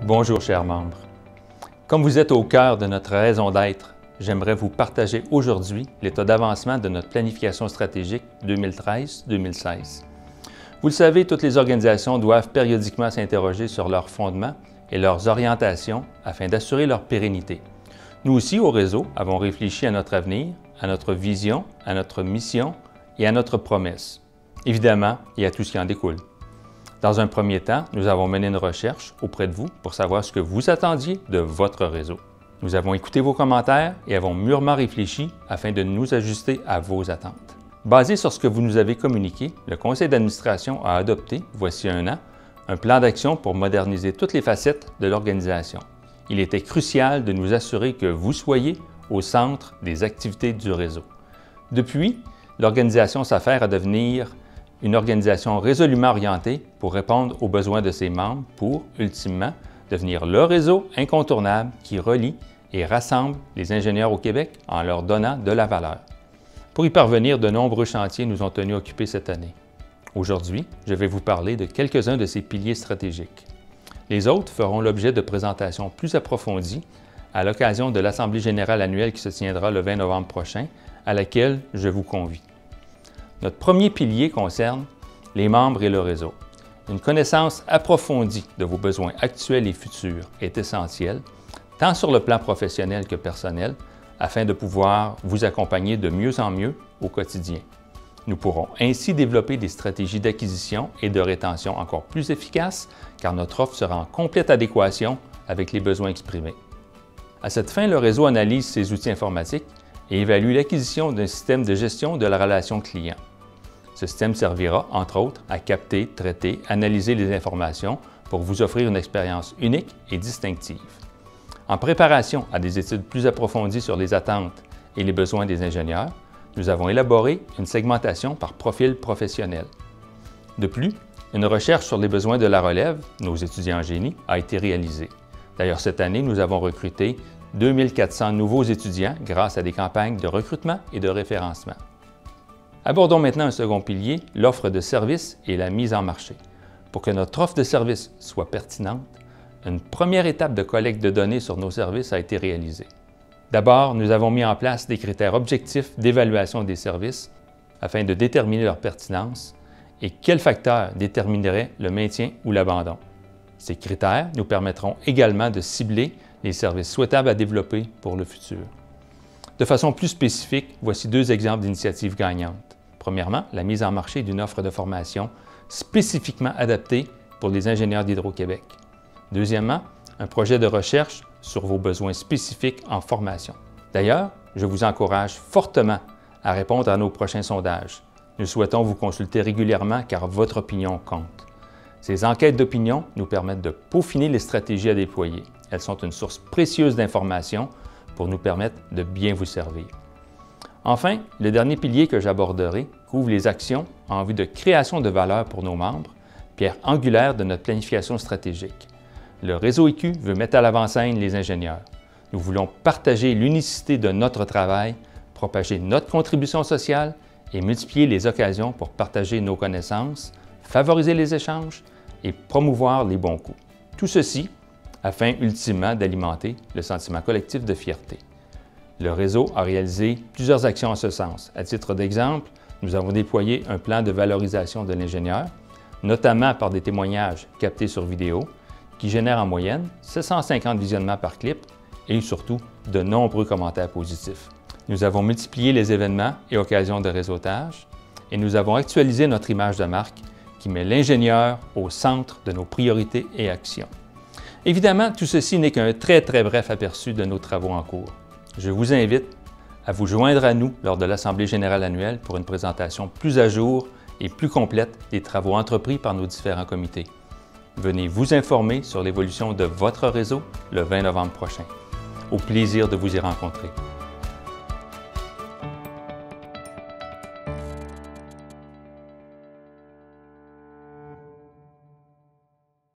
Bonjour chers membres. Comme vous êtes au cœur de notre raison d'être, j'aimerais vous partager aujourd'hui l'état d'avancement de notre planification stratégique 2013-2016. Vous le savez, toutes les organisations doivent périodiquement s'interroger sur leurs fondements et leurs orientations afin d'assurer leur pérennité. Nous aussi, au réseau, avons réfléchi à notre avenir, à notre vision, à notre mission et à notre promesse. Évidemment, et à tout ce qui en découle. Dans un premier temps, nous avons mené une recherche auprès de vous pour savoir ce que vous attendiez de votre réseau. Nous avons écouté vos commentaires et avons mûrement réfléchi afin de nous ajuster à vos attentes. Basé sur ce que vous nous avez communiqué, le conseil d'administration a adopté, voici un an, un plan d'action pour moderniser toutes les facettes de l'organisation. Il était crucial de nous assurer que vous soyez au centre des activités du réseau. Depuis, l'organisation s'affaire à devenir une organisation résolument orientée pour répondre aux besoins de ses membres pour, ultimement, devenir le réseau incontournable qui relie et rassemble les ingénieurs au Québec en leur donnant de la valeur. Pour y parvenir, de nombreux chantiers nous ont tenus occupés cette année. Aujourd'hui, je vais vous parler de quelques-uns de ces piliers stratégiques. Les autres feront l'objet de présentations plus approfondies à l'occasion de l'Assemblée générale annuelle qui se tiendra le 20 novembre prochain, à laquelle je vous convie. Notre premier pilier concerne les membres et le réseau. Une connaissance approfondie de vos besoins actuels et futurs est essentielle, tant sur le plan professionnel que personnel, afin de pouvoir vous accompagner de mieux en mieux au quotidien. Nous pourrons ainsi développer des stratégies d'acquisition et de rétention encore plus efficaces, car notre offre sera en complète adéquation avec les besoins exprimés. À cette fin, le réseau analyse ses outils informatiques et évalue l'acquisition d'un système de gestion de la relation client. Ce système servira, entre autres, à capter, traiter, analyser les informations pour vous offrir une expérience unique et distinctive. En préparation à des études plus approfondies sur les attentes et les besoins des ingénieurs, nous avons élaboré une segmentation par profil professionnel. De plus, une recherche sur les besoins de la relève, nos étudiants en génie, a été réalisée. D'ailleurs, cette année, nous avons recruté 2400 nouveaux étudiants grâce à des campagnes de recrutement et de référencement. Abordons maintenant un second pilier, l'offre de services et la mise en marché. Pour que notre offre de services soit pertinente, une première étape de collecte de données sur nos services a été réalisée. D'abord, nous avons mis en place des critères objectifs d'évaluation des services afin de déterminer leur pertinence et quels facteurs détermineraient le maintien ou l'abandon. Ces critères nous permettront également de cibler les services souhaitables à développer pour le futur. De façon plus spécifique, voici deux exemples d'initiatives gagnantes. Premièrement, la mise en marché d'une offre de formation spécifiquement adaptée pour les ingénieurs d'Hydro-Québec. Deuxièmement, un projet de recherche sur vos besoins spécifiques en formation. D'ailleurs, je vous encourage fortement à répondre à nos prochains sondages. Nous souhaitons vous consulter régulièrement car votre opinion compte. Ces enquêtes d'opinion nous permettent de peaufiner les stratégies à déployer. Elles sont une source précieuse d'informations pour nous permettre de bien vous servir. Enfin, le dernier pilier que j'aborderai couvre les actions en vue de création de valeur pour nos membres, pierre angulaire de notre planification stratégique. Le réseau IQ veut mettre à l'avant-scène les ingénieurs. Nous voulons partager l'unicité de notre travail, propager notre contribution sociale et multiplier les occasions pour partager nos connaissances, favoriser les échanges et promouvoir les bons coups. Tout ceci afin ultimement d'alimenter le sentiment collectif de fierté. Le réseau a réalisé plusieurs actions en ce sens. À titre d'exemple, nous avons déployé un plan de valorisation de l'ingénieur, notamment par des témoignages captés sur vidéo, qui génèrent en moyenne 750 visionnements par clip et surtout de nombreux commentaires positifs. Nous avons multiplié les événements et occasions de réseautage et nous avons actualisé notre image de marque qui met l'ingénieur au centre de nos priorités et actions. Évidemment, tout ceci n'est qu'un très bref aperçu de nos travaux en cours. Je vous invite à vous joindre à nous lors de l'Assemblée générale annuelle pour une présentation plus à jour et plus complète des travaux entrepris par nos différents comités. Venez vous informer sur l'évolution de votre réseau le 20 novembre prochain. Au plaisir de vous y rencontrer.